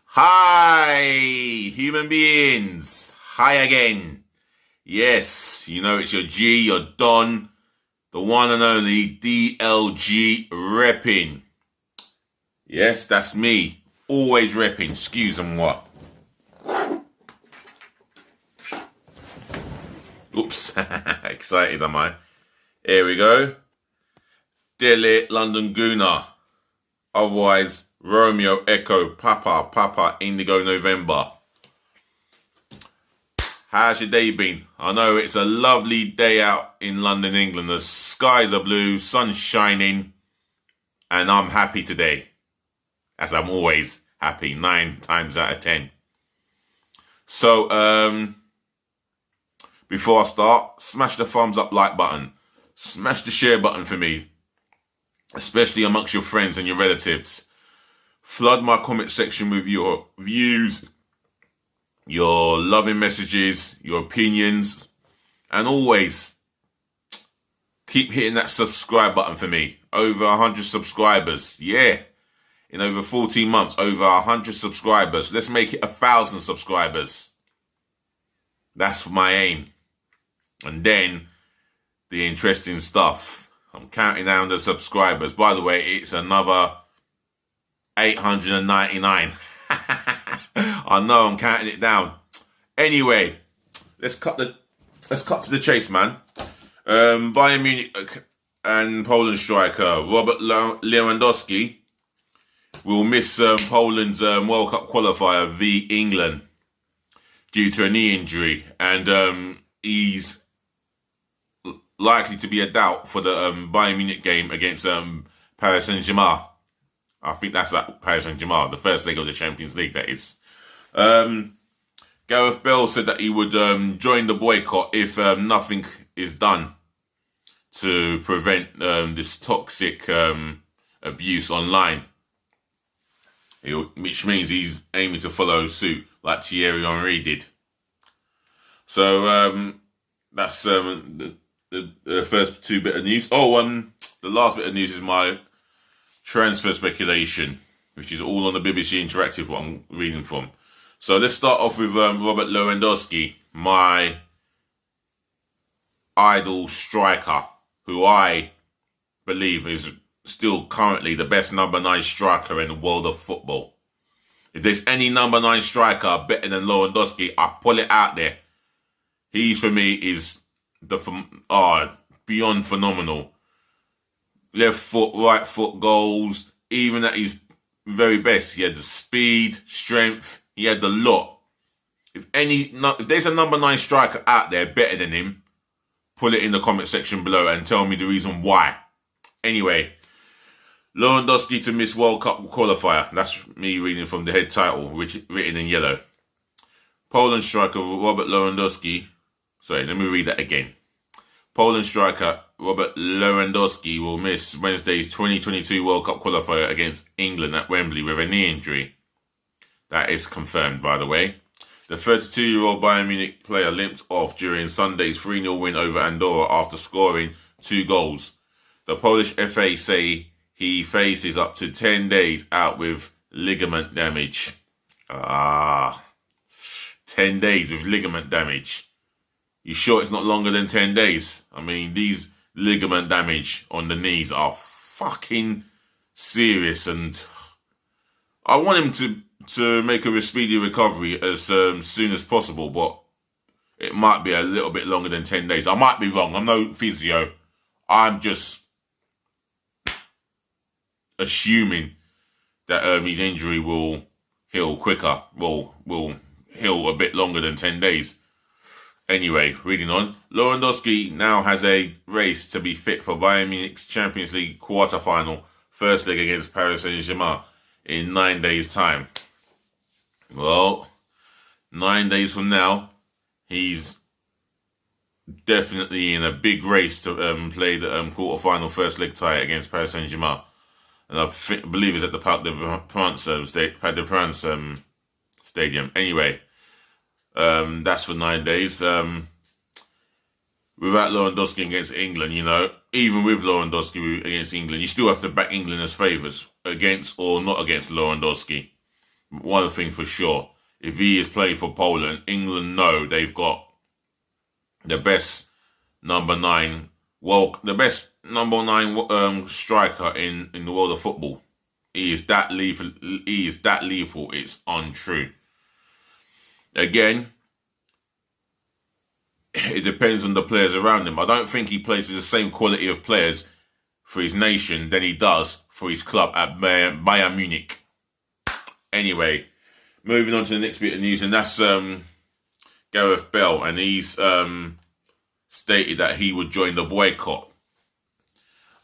Hi, human beings. Hi again. Yes, you know it's your G, your Don, the one and only DLG Reppin. Yes, that's me. Always repping. Excuse and what? Oops. Excited am I? Here we go. Delhi London Gooner. Otherwise, Romeo Echo Papa Indigo November. How's your day been? I know it's a lovely day out in London, England. The skies are blue, sun's shining, and I'm happy today. As I'm always happy, 9 times out of 10. So, before I start, smash the thumbs up like button. Smash the share button for me, especially amongst your friends and your relatives. Flood my comment section with your views, your loving messages, your opinions, and always keep hitting that subscribe button for me. Over 100 subscribers. Yeah. In over 14 months, over 100 subscribers. Let's make it 1,000 subscribers. That's my aim. And then the interesting stuff. I'm counting down the subscribers. By the way, it's another 899. I know, I'm counting it down. Anyway, let's cut to the chase, man. Bayern Munich and Poland striker Robert Lewandowski will miss Poland's World Cup qualifier v England due to a knee injury, and he's likely to be a doubt for the Bayern Munich game against Paris Saint-Germain. I think that's at Paris Saint-Germain, the first leg of the Champions League, that is. Gareth Bale said that he would join the boycott if nothing is done to prevent this toxic abuse online. Which means he's aiming to follow suit like Thierry Henry did. So that's the first 2 bit of news. The last bit of news is my transfer speculation, which is all on the BBC Interactive, what I'm reading from. So let's start off with Robert Lewandowski, my idol striker, who I believe is still currently the best number 9 striker in the world of football. If there's any number 9 striker better than Lewandowski, I pull it out there. He, for me, is beyond phenomenal. Left foot, right foot goals. Even at his very best, he had the speed, strength. He had the lot. If there's a number 9 striker out there better than him, put it in the comment section below and tell me the reason why. Anyway, Lewandowski to miss World Cup qualifier. That's me reading from the head title, written in yellow. Poland striker Robert Lewandowski. Sorry, let me read that again. Poland striker Robert Lewandowski will miss Wednesday's 2022 World Cup qualifier against England at Wembley with a knee injury. That is confirmed, by the way. The 32-year-old Bayern Munich player limped off during Sunday's 3-0 win over Andorra after scoring 2 goals. The Polish FA say he faces up to 10 days out with ligament damage. 10 days with ligament damage. You sure it's not longer than 10 days? I mean, these ligament damage on the knees are fucking serious, and I want him to make a speedy recovery as soon as possible, but it might be a little bit longer than 10 days. I might be wrong. I'm no physio. I'm just assuming that his injury will heal quicker, will heal a bit longer than 10 days. Anyway, reading on. Lewandowski now has a race to be fit for Bayern Munich's Champions League quarter-final first leg against Paris Saint-Germain in 9 days' time. Well, 9 days from now, he's definitely in a big race to play the quarter-final first leg tie against Paris Saint-Germain. And I believe it's at the Parc des Princes stadium. Anyway, that's for 9 days. Without Lewandowski against England, even with Lewandowski against England, you still have to back England as favourites. against or not against Lewandowski. One thing for sure, if he is playing for Poland, England know they've got the best number 9, the best number 9 striker in the world of football. He is that lethal. It's untrue. Again, it depends on the players around him. I don't think he plays with the same quality of players for his nation than he does for his club at Bayern Munich. Anyway, moving on to the next bit of news, and that's Gareth Bale, and he's stated that he would join the boycott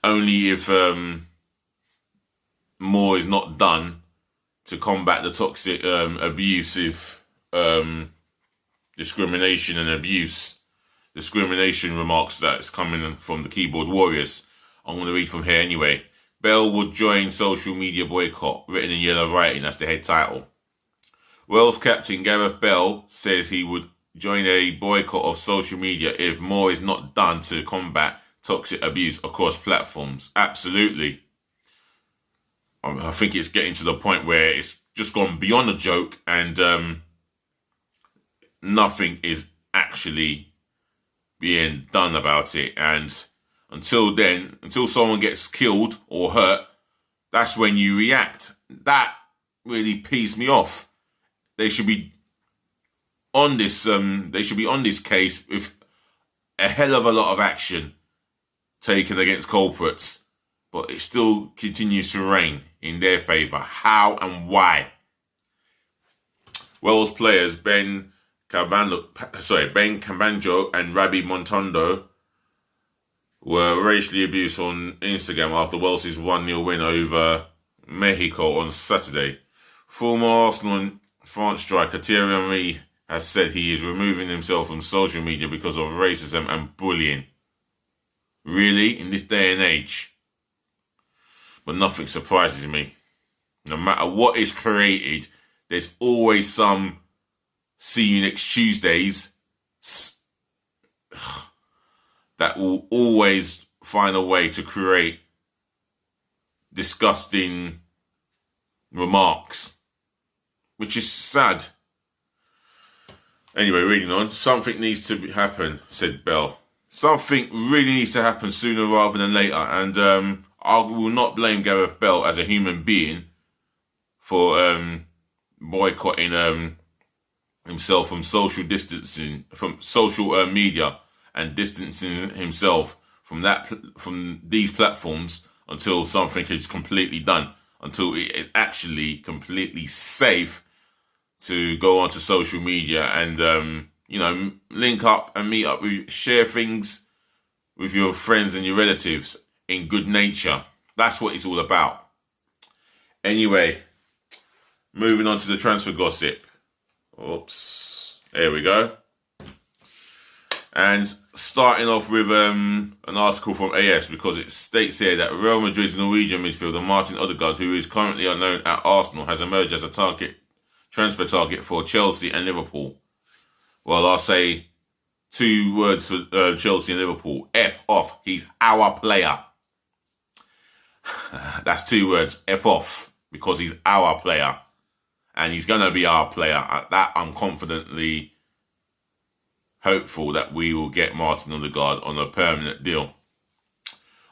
only if more is not done to combat the toxic, abusive discrimination and abuse. Discrimination remarks that's coming from the keyboard warriors. I'm going to read from here anyway. Bale would join social media boycott, written in yellow writing, that's the head title. Wales captain Gareth Bale says he would join a boycott of social media if more is not done to combat toxic abuse across platforms. Absolutely. I think it's getting to the point where it's just gone beyond a joke and nothing is actually being done about it. And until then, until someone gets killed or hurt, that's when you react. That really pees me off. They should be on this. They should be on this case with a hell of a lot of action taken against culprits, but it still continues to reign in their favour. How and why? Wales players Ben Cabanjo and Rabbi Montondo were racially abused on Instagram after Wales' 1-0 win over Mexico on Saturday. Former Arsenal and France striker Thierry Henry has said he is removing himself from social media because of racism and bullying. Really? In this day and age? But nothing surprises me. No matter what is created, there's always some see you next Tuesdays that will always find a way to create disgusting remarks, which is sad. Anyway, reading on. Something needs to happen, said Bell. Something really needs to happen sooner rather than later, and I will not blame Gareth Bale as a human being for boycotting himself from social distancing, from social media, and distancing himself from these platforms until something is completely done, until it is actually completely safe to go onto social media and link up and meet up, share things with your friends and your relatives in good nature. That's what it's all about. Anyway, moving on to the transfer gossip. Oops, there we go. And starting off with an article from AS, because it states here that Real Madrid's Norwegian midfielder Martin Odegaard, who is currently unknown at Arsenal, has emerged as a transfer target for Chelsea and Liverpool. Well, I'll say 2 words for Chelsea and Liverpool. F off. He's our player. That's 2 words. F off. Because he's our player. And he's going to be our player. At that, I'm confidently hopeful that we will get Martin Odegaard on a permanent deal.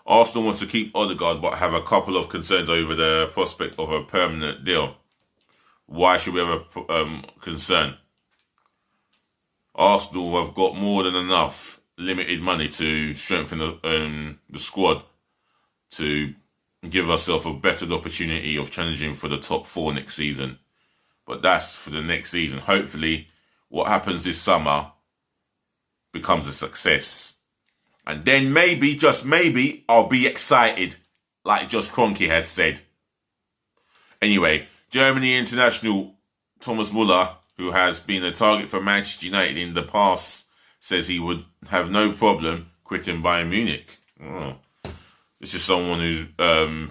Arsenal want to keep Odegaard, but have a couple of concerns over the prospect of a permanent deal. Why should we have a concern? Arsenal have got more than enough limited money to strengthen the squad to give ourselves a better opportunity of challenging for the top 4 next season. But that's for the next season. Hopefully, what happens this summer becomes a success. And then maybe, just maybe, I'll be excited, like Josh Kroenke has said. Anyway, Germany international Thomas Muller, who has been a target for Manchester United in the past, says he would have no problem quitting Bayern Munich. Oh. This is someone who's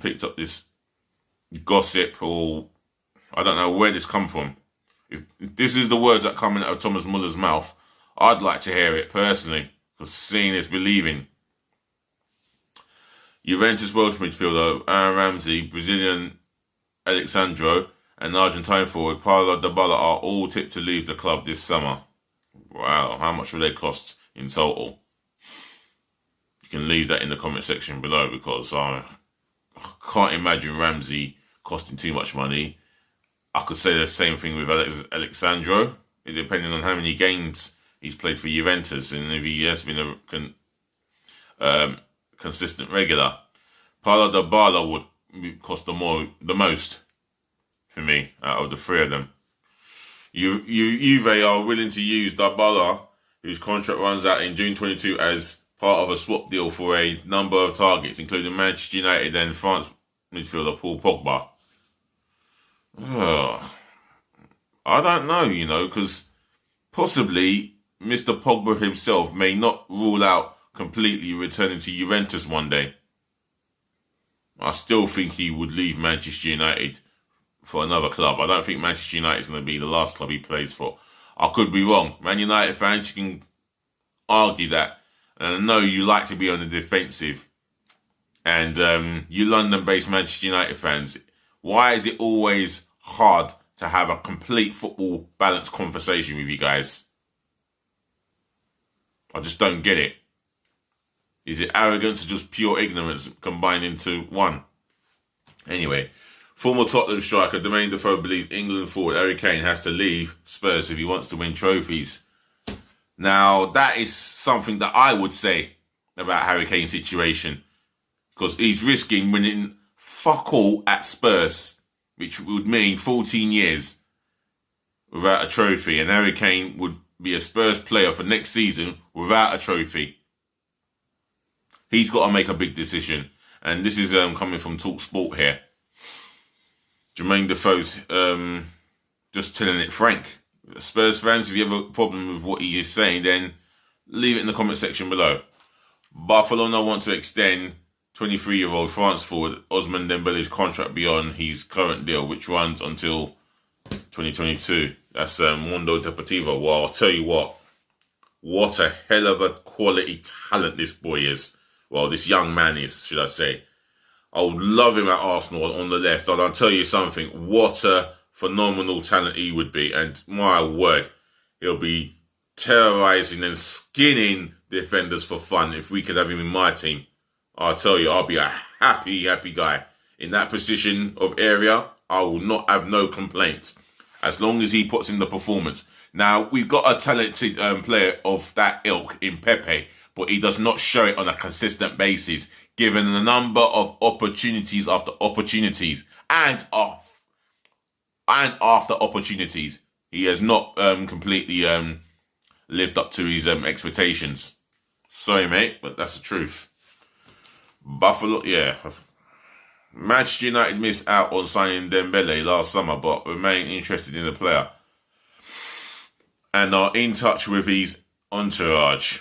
picked up this gossip, or I don't know where this come from. If this is the words that come out of Thomas Muller's mouth, I'd like to hear it personally, because seeing is believing. Juventus Welsh midfielder Aaron Ramsey, Brazilian Alexandro and Argentine forward Paulo Dybala are all tipped to leave the club this summer. Wow, how much will they cost in total? You can leave that in the comment section below, because I can't imagine Ramsey costing too much money. I could say the same thing with Alexandro, depending on how many games he's played for Juventus and if he has been a consistent regular. Paulo Dybala would cost the most for me out of the three of them. Juve are willing to use Dybala, whose contract runs out in June 22, as part of a swap deal for a number of targets, including Manchester United and France midfielder Paul Pogba. I don't know, because possibly Mr. Pogba himself may not rule out completely returning to Juventus one day. I still think he would leave Manchester United for another club. I don't think Manchester United is going to be the last club he plays for. I could be wrong. Man United fans, you can argue that. And I know you like to be on the defensive. And you London-based Manchester United fans, why is it always hard to have a complete football balanced conversation with you guys? I just don't get it. Is it arrogance or just pure ignorance combined into one? Anyway, former Tottenham striker Jermaine Defoe believes England forward Harry Kane has to leave Spurs if he wants to win trophies. Now, that is something that I would say about Harry Kane's situation, because he's risking winning fuck all at Spurs, which would mean 14 years without a trophy, and Harry Kane would be a Spurs player for next season without a trophy. He's got to make a big decision, and this is coming from Talk Sport here. Jermaine Defoe's just telling it frank. Spurs fans, if you have a problem with what he is saying, then leave it in the comment section below. Barcelona want to extend 23-year-old France forward Ousmane Dembele's contract beyond his current deal, which runs until 2022. That's Mundo Deportivo. Well, I'll tell you what a hell of a quality talent this boy is. Well, this young man is, should I say. I would love him at Arsenal on the left. And I'll tell you something, what a phenomenal talent he would be. And my word, he'll be terrorising and skinning defenders for fun if we could have him in my team. I'll tell you, I'll be a happy guy. In that position of area, I will not have no complaints, as long as he puts in the performance. Now, we've got a talented player of that ilk in Pepe, but he does not show it on a consistent basis, given a number of opportunities after opportunities, and after opportunities. He has not completely lived up to his expectations. Sorry, mate, but that's the truth. Buffalo, yeah. Manchester United missed out on signing Dembele last summer, but remain interested in the player and are in touch with his entourage.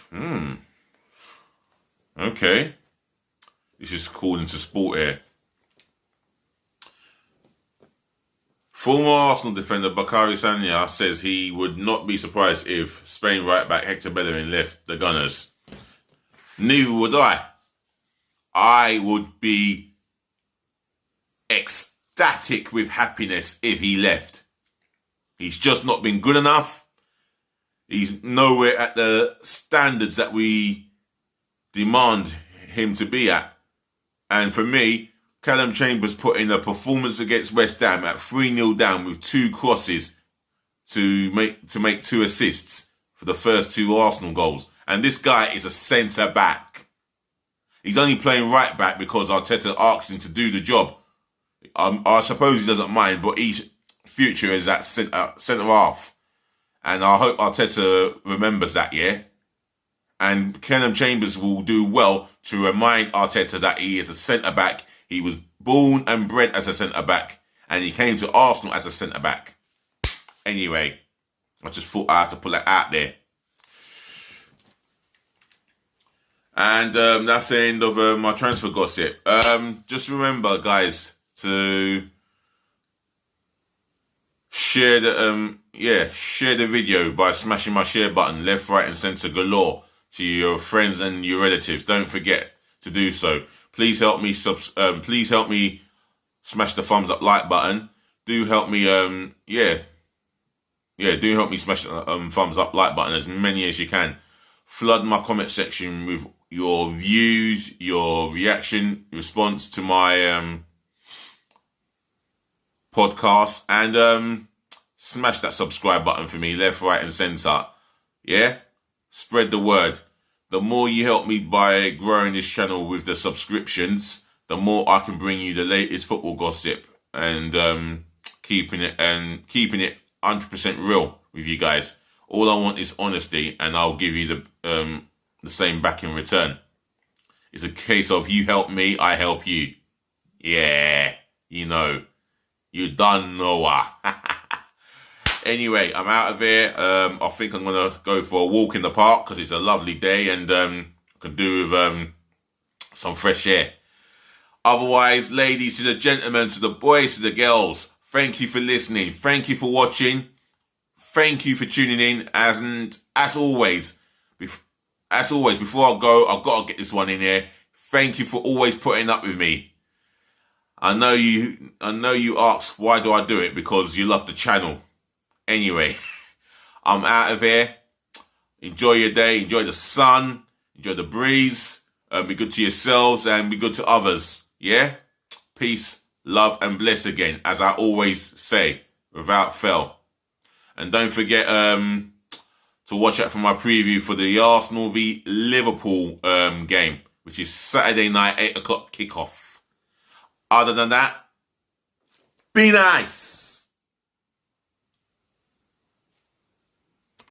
Okay. This is according to Sport here. Former Arsenal defender Bakary Sagna says he would not be surprised if Spain right-back Hector Bellerin left the Gunners. Neither would I. I would be ecstatic with happiness if he left. He's just not been good enough. He's nowhere at the standards that we demand him to be at. And for me, Callum Chambers put in a performance against West Ham at 3-0 down with 2 crosses to make 2 assists for the first 2 Arsenal goals. And this guy is a centre-back. He's only playing right-back because Arteta asked him to do the job. I suppose he doesn't mind, but his future is at centre-half. And I hope Arteta remembers that, yeah? And Callum Chambers will do well to remind Arteta that he is a centre-back. He was born and bred as a centre-back, and he came to Arsenal as a centre-back. Anyway, I just thought I had to put that out there. And that's the end of my transfer gossip. Just remember, guys, to share the video by smashing my share button left, right, and centre galore to your friends and your relatives. Don't forget to do so. Please help me smash the thumbs up like button. Do help me, do help me smash the thumbs up like button, as many as you can. Flood my comment section with your views, your reaction, response to my podcast, and smash that subscribe button for me, left, right, and centre. Yeah? Spread the word. The more you help me by growing this channel with the subscriptions, the more I can bring you the latest football gossip and keeping it 100% real with you guys. All I want is honesty, and I'll give you the same back in return. It's a case of you help me, I help you. Yeah, you know. You done know. Anyway, I'm out of here. I think I'm going to go for a walk in the park because it's a lovely day, and I can do with some fresh air. Otherwise, ladies to the gentlemen, to the boys, to the girls, thank you for listening. Thank you for watching. Thank you for tuning in. As always, before I go, I've got to get this one in here. Thank you for always putting up with me. I know you ask, why do I do it? Because you love the channel. Anyway, I'm out of here. Enjoy your day. Enjoy the sun. Enjoy the breeze. Be good to yourselves and be good to others. Yeah? Peace, love, and bless again, as I always say, without fail. And don't forget to watch out for my preview for the Arsenal v Liverpool game, which is Saturday night, 8 o'clock kickoff. Other than that, be nice.